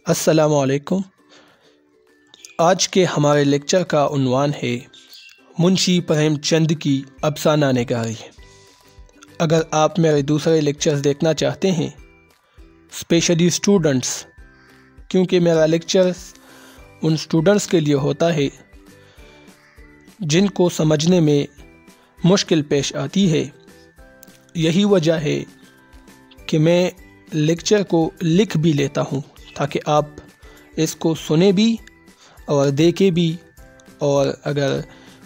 السلام علیکم۔ آج کے ہمارے لیکچر کا عنوان ہے منشی پریم چند کی افسانہ نگاری۔ اگر آپ میرے دوسرے لیکچرز دیکھنا چاہتے ہیں اسپیشلی اسٹوڈنٹس، کیونکہ میرا لیکچر ان اسٹوڈنٹس کے لیے ہوتا ہے جن کو سمجھنے میں مشکل پیش آتی ہے، یہی وجہ ہے کہ میں لیکچر کو لکھ بھی لیتا ہوں تاکہ آپ اس کو سنیں بھی اور دیکھیں بھی، اور اگر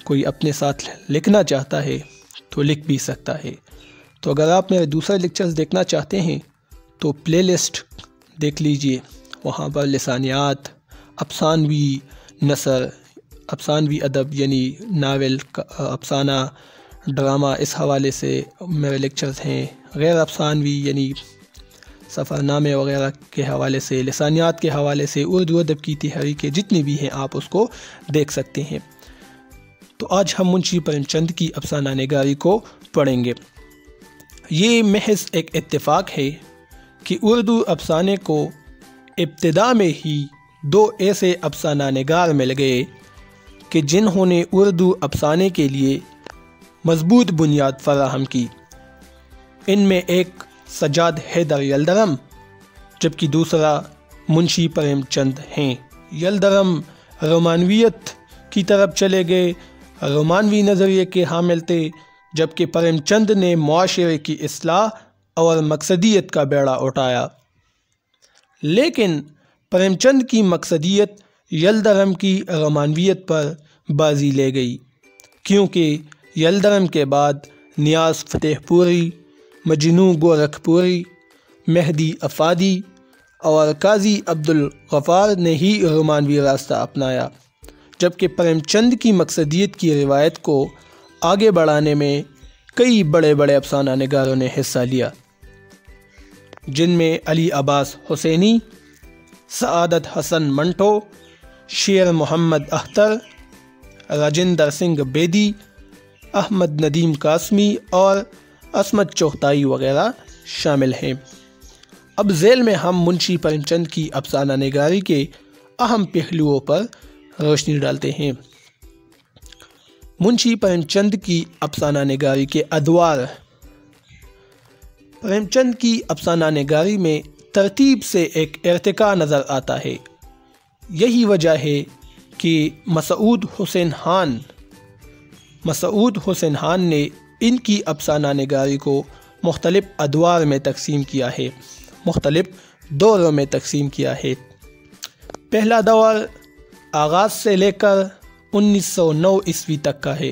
کوئی اپنے ساتھ لکھنا چاہتا ہے تو لکھ بھی سکتا ہے۔ تو اگر آپ میرے دوسرے لیکچرز دیکھنا چاہتے ہیں تو پلے لسٹ دیکھ لیجئے، وہاں پر لسانیات، افسانوی نثر، افسانوی ادب یعنی ناول، افسانہ، ڈرامہ، اس حوالے سے میرے لیکچرز ہیں۔ غیر افسانوی یعنی سفر نامے وغیرہ کے حوالے سے، لسانیات کے حوالے سے، اردو ادب کی تحریکیں جتنی بھی ہیں آپ اس کو دیکھ سکتے ہیں۔ تو آج ہم منشی پریم چند کی افسانہ نگاری کو پڑھیں گے۔ یہ محض ایک اتفاق ہے کہ اردو افسانے کو ابتدا میں ہی دو ایسے افسانہ نگار مل گئے کہ جنہوں نے اردو افسانے کے لیے مضبوط بنیاد فراہم کی۔ ان میں ایک سجاد حیدر یلدرم جبکہ دوسرا منشی پریم چند ہیں۔ یلدرم رومانویت کی طرف چلے گئے، رومانوی نظریے کے حامل تھے، جبکہ پریم چند نے معاشرے کی اصلاح اور مقصدیت کا بیڑا اٹھایا۔ لیکن پریم چند کی مقصدیت یلدرم کی رومانویت پر بازی لے گئی، کیونکہ یلدرم کے بعد نیاز فتح پوری، مجنوں گورکھپوری، مہدی افادی اور قاضی عبدالغفار نے ہی رومانوی راستہ اپنایا، جبکہ پریم چند کی مقصدیت کی روایت کو آگے بڑھانے میں کئی بڑے بڑے افسانہ نگاروں نے حصہ لیا، جن میں علی عباس حسینی، سعادت حسن منٹو، شیر محمد اختر، راجندر سنگھ بیدی، احمد ندیم قاسمی اور عصمت چغتائی وغیرہ شامل ہیں۔ اب ذیل میں ہم منشی پریم چند کی افسانہ نگاری کے اہم پہلوؤں پر روشنی ڈالتے ہیں۔ منشی پریم چند کی افسانہ نگاری کے ادوار۔ پریم چند کی افسانہ نگاری میں ترتیب سے ایک ارتقاء نظر آتا ہے۔ یہی وجہ ہے کہ مسعود حسین خان نے ان کی افسانہ نگاری کو مختلف ادوار میں تقسیم کیا ہے، مختلف دوروں میں تقسیم کیا ہے۔ پہلا دور آغاز سے لے کر 1909 عیسوی تک کا ہے۔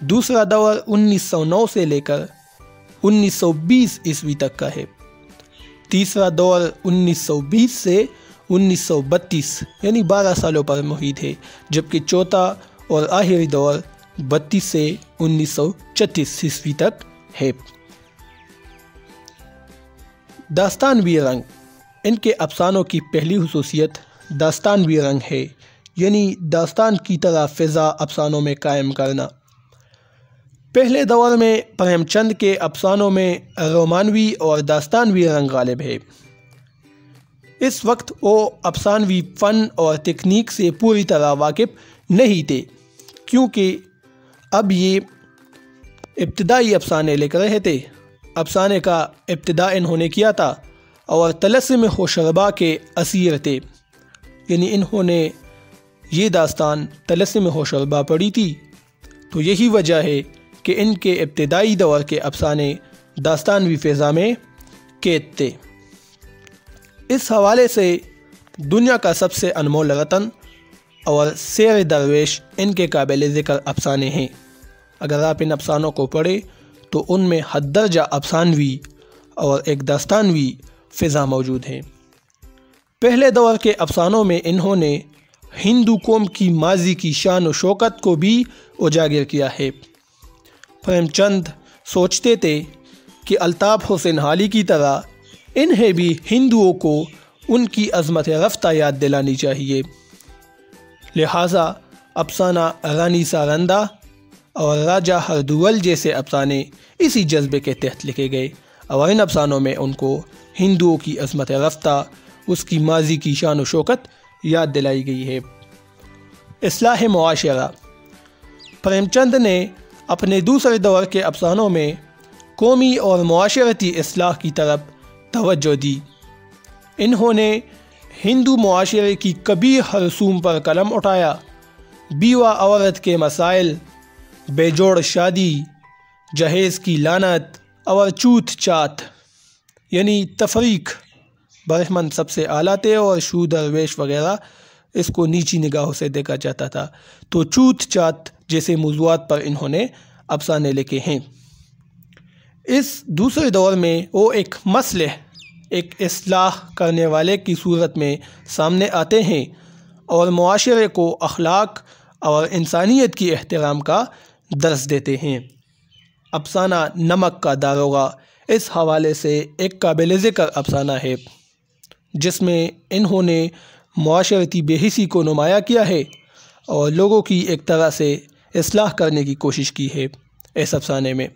دوسرا دور 1909 سے لے کر 1920 عیسوی تک کا ہے۔ تیسرا دور 1920 سے 1932 یعنی 12 سالوں پر محیط ہے، جبکہ چوتھا اور آخری دور 32 سے 1936 عیسوی تک ہے۔ داستانوی رنگ۔ ان کے افسانوں کی پہلی خصوصیت داستانوی رنگ ہے، یعنی داستان کی طرح فضا افسانوں میں قائم کرنا۔ پہلے دور میں پریم چند کے افسانوں میں رومانوی اور داستانوی رنگ غالب ہے۔ اس وقت وہ افسانوی فن اور تکنیک سے پوری طرح واقف نہیں تھے، کیونکہ اب یہ ابتدائی افسانے لکھ رہے تھے۔ افسانے کا ابتدا انہوں نے کیا تھا اور طلسم خوشربا کے اسیر تھے، یعنی انہوں نے یہ داستان طلسم خوشربا پڑھی تھی، تو یہی وجہ ہے کہ ان کے ابتدائی دور کے افسانے داستانوی فضا میں قید تھے۔ اس حوالے سے دنیا کا سب سے انمول رتن اور سیر درویش ان کے قابل ذکر افسانے ہیں۔ اگر آپ ان افسانوں کو پڑھیں تو ان میں حد درجہ افسانوی اور ایک داستانوی فضا موجود ہے۔ پہلے دور کے افسانوں میں انہوں نے ہندو قوم کی ماضی کی شان و شوکت کو بھی اجاگر کیا ہے۔ پریم چند سوچتے تھے کہ الطاف حسین حالی کی طرح انہیں بھی ہندوؤں کو ان کی عظمت رفتہ یاد دلانی چاہیے، لہٰذا افسانہ رانی سارندہ اور راجہ ہردول جیسے افسانے اسی جذبے کے تحت لکھے گئے، اور ان افسانوں میں ان کو ہندوؤں کی عظمت رفتہ، اس کی ماضی کی شان و شوکت یاد دلائی گئی ہے۔ اصلاح معاشرہ۔ پریم چند نے اپنے دوسرے دور کے افسانوں میں قومی اور معاشرتی اصلاح کی طرف توجہ دی۔ انہوں نے ہندو معاشرے کی قبیح رسوم پر قلم اٹھایا، بیوہ عورت کے مسائل، بے جوڑ شادی، جہیز کی لعنت اور چھوت چھات یعنی تفریق، برہمن سب سے اعلیٰ تھے اور شود درویش وغیرہ اس کو نیچی نگاہوں سے دیکھا جاتا تھا، تو چھوت چھات جیسے موضوعات پر انہوں نے افسانے لکھے ہیں۔ اس دوسرے دور میں وہ ایک مصلح، ایک اصلاح کرنے والے کی صورت میں سامنے آتے ہیں اور معاشرے کو اخلاق اور انسانیت کی احترام کا درس دیتے ہیں۔ افسانہ نمک کا داروغہ اس حوالے سے ایک قابل ذکر افسانہ ہے جس میں انہوں نے معاشرتی بے حسی کو نمایاں کیا ہے اور لوگوں کی ایک طرح سے اصلاح کرنے کی کوشش کی ہے اس افسانے میں۔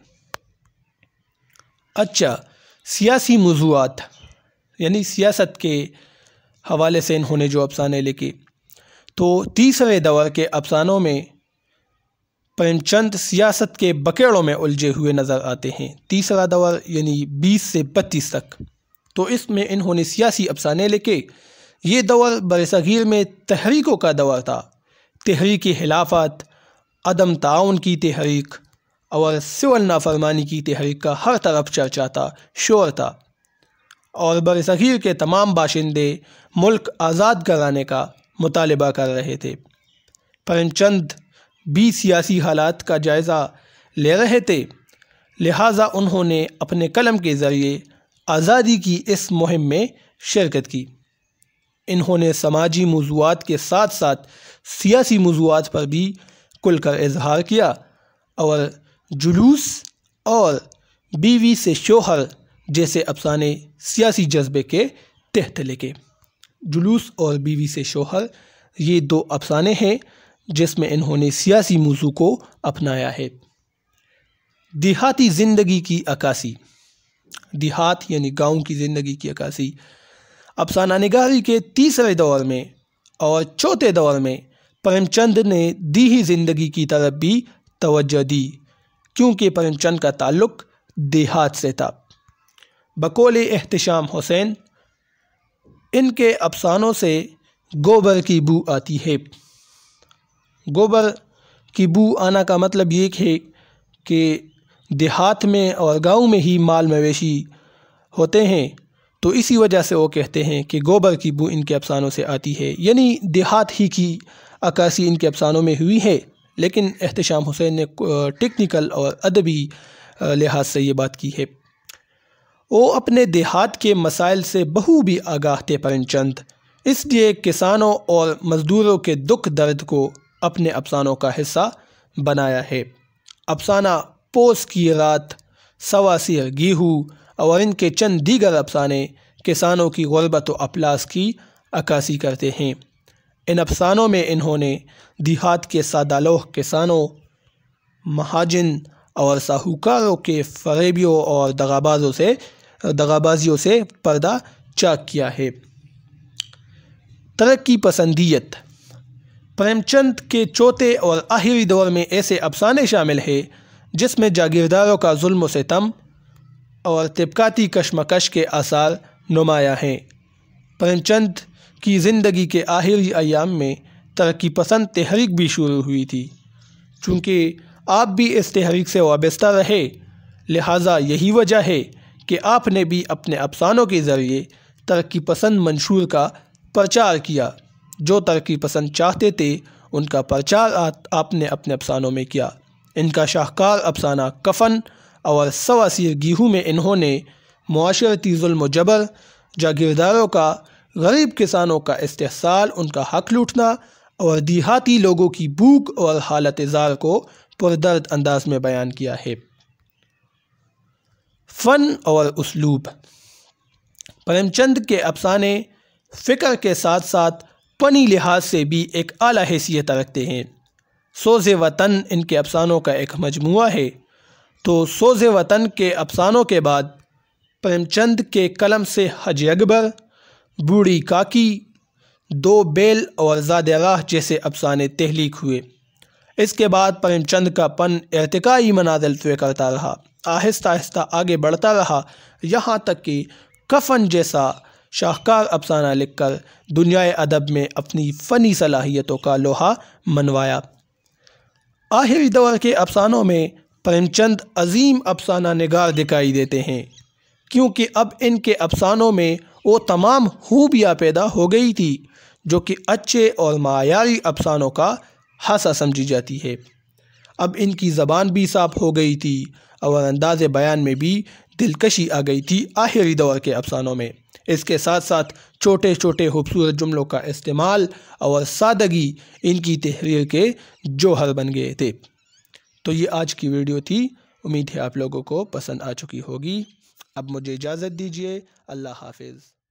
اچھا، سیاسی موضوعات یعنی سیاست کے حوالے سے انہوں نے جو افسانے لکھے، تو تیسرے دور کے افسانوں میں پریم چند سیاست کے بکیڑوں میں الجھے ہوئے نظر آتے ہیں۔ تیسرا دور یعنی 20 سے 32 تک، تو اس میں انہوں نے سیاسی افسانے لکھے۔ یہ دور برصغیر میں تحریکوں کا دور تھا، تحریک خلافت، عدم تعاون کی تحریک اور سول نافرمانی کی تحریک کا ہر طرف چرچا تھا، شور تھا، اور برصغیر کے تمام باشندے ملک آزاد کرانے کا مطالبہ کر رہے تھے۔ پریم چند بھی سیاسی حالات کا جائزہ لے رہے تھے، لہٰذا انہوں نے اپنے قلم کے ذریعے آزادی کی اس مہم میں شرکت کی۔ انہوں نے سماجی موضوعات کے ساتھ ساتھ سیاسی موضوعات پر بھی کھل کر اظہار کیا اور جلوس اور بیوی سے شوہر جیسے افسانے سیاسی جذبے کے تحت لکھے۔ جلوس اور بیوی سے شوہر یہ دو افسانے ہیں جس میں انہوں نے سیاسی موضوع کو اپنایا ہے۔ دیہاتی زندگی کی عکاسی۔ دیہات یعنی گاؤں کی زندگی کی عکاسی افسانہ نگاری کے تیسرے دور میں اور چوتھے دور میں پریم چند نے دیہی زندگی کی طرف بھی توجہ دی، کیونکہ پریم چند کا تعلق دیہات سے تھا۔ بقول احتشام حسین، ان کے افسانوں سے گوبر کی بو آتی ہے۔ گوبر کی بو آنا کا مطلب یہ ہے کہ دیہات میں اور گاؤں میں ہی مال مویشی ہوتے ہیں، تو اسی وجہ سے وہ کہتے ہیں کہ گوبر کی بو ان کے افسانوں سے آتی ہے، یعنی دیہات ہی کی عکاسی ان کے افسانوں میں ہوئی ہے۔ لیکن احتشام حسین نے ٹیکنیکل اور ادبی لحاظ سے یہ بات کی ہے۔ وہ اپنے دیہات کے مسائل سے بخوبی آگاہ تھے پریم چند، اس لیے کسانوں اور مزدوروں کے دکھ درد کو اپنے افسانوں کا حصہ بنایا ہے۔ افسانہ پوس کی رات، سواسیر گیہوں اور ان کے چند دیگر افسانے کسانوں کی غربت و افلاس کی عکاسی کرتے ہیں۔ ان افسانوں میں انہوں نے دیہات کے سادہ لوح کسانوں، مہاجن اور ساہوکاروں کے فریبیوں اور دغابازیوں سے پردہ چاک کیا ہے۔ ترقی پسندیت۔ پریم چند کے چوتھے اور آخری دور میں ایسے افسانے شامل ہیں جس میں جاگیرداروں کا ظلم و ستم اور طبقاتی کشمکش کے آثار نمایاں ہیں۔ پریم چند کی زندگی کے آخری ایام میں ترقی پسند تحریک بھی شروع ہوئی تھی۔ چونکہ آپ بھی اس تحریک سے وابستہ رہے، لہٰذا یہی وجہ ہے کہ آپ نے بھی اپنے افسانوں کے ذریعے ترقی پسند منشور کا پرچار کیا۔ جو ترقی پسند چاہتے تھے ان کا پرچار آپ نے اپنے افسانوں میں کیا۔ ان کا شاہکار افسانہ کفن اور سواسیر گیہوں میں انہوں نے معاشرتی ظلم و جبر، جاگیرداروں کا غریب کسانوں کا استحصال، ان کا حق لوٹنا اور دیہاتی لوگوں کی بھوک اور حالت زار کو پردرد انداز میں بیان کیا ہے۔ فن اور اسلوب۔ پریم چند کے افسانے فکر کے ساتھ ساتھ فنی لحاظ سے بھی ایک اعلیٰ حیثیت رکھتے ہیں۔ سوز وطن ان کے افسانوں کا ایک مجموعہ ہے۔ تو سوز وطن کے افسانوں کے بعد پریم چند کے قلم سے حج اکبر، بوڑھی کاکی، دو بیل اور زادِ راہ جیسے افسانے تخلیق ہوئے۔ اس کے بعد پریم چند کا پن ارتقائی منازل طے کرتا رہا، آہستہ آہستہ آگے بڑھتا رہا، یہاں تک کہ کفن جیسا شاہکار افسانہ لکھ کر دنیائے ادب میں اپنی فنی صلاحیتوں کا لوہا منوایا۔ آخری دور کے افسانوں میں پریم چند عظیم افسانہ نگار دکھائی دیتے ہیں، کیونکہ اب ان کے افسانوں میں وہ تمام خوبیاں پیدا ہو گئی تھی جو کہ اچھے اور معیاری افسانوں کا حصہ سمجھی جاتی ہے۔ اب ان کی زبان بھی صاف ہو گئی تھی اور انداز بیان میں بھی دلکشی آ گئی تھی آخری دور کے افسانوں میں۔ اس کے ساتھ ساتھ چھوٹے چھوٹے خوبصورت جملوں کا استعمال اور سادگی ان کی تحریر کے جوہر بن گئے تھے۔ تو یہ آج کی ویڈیو تھی، امید ہے آپ لوگوں کو پسند آ چکی ہوگی۔ اب مجھے اجازت دیجیے، اللہ حافظ۔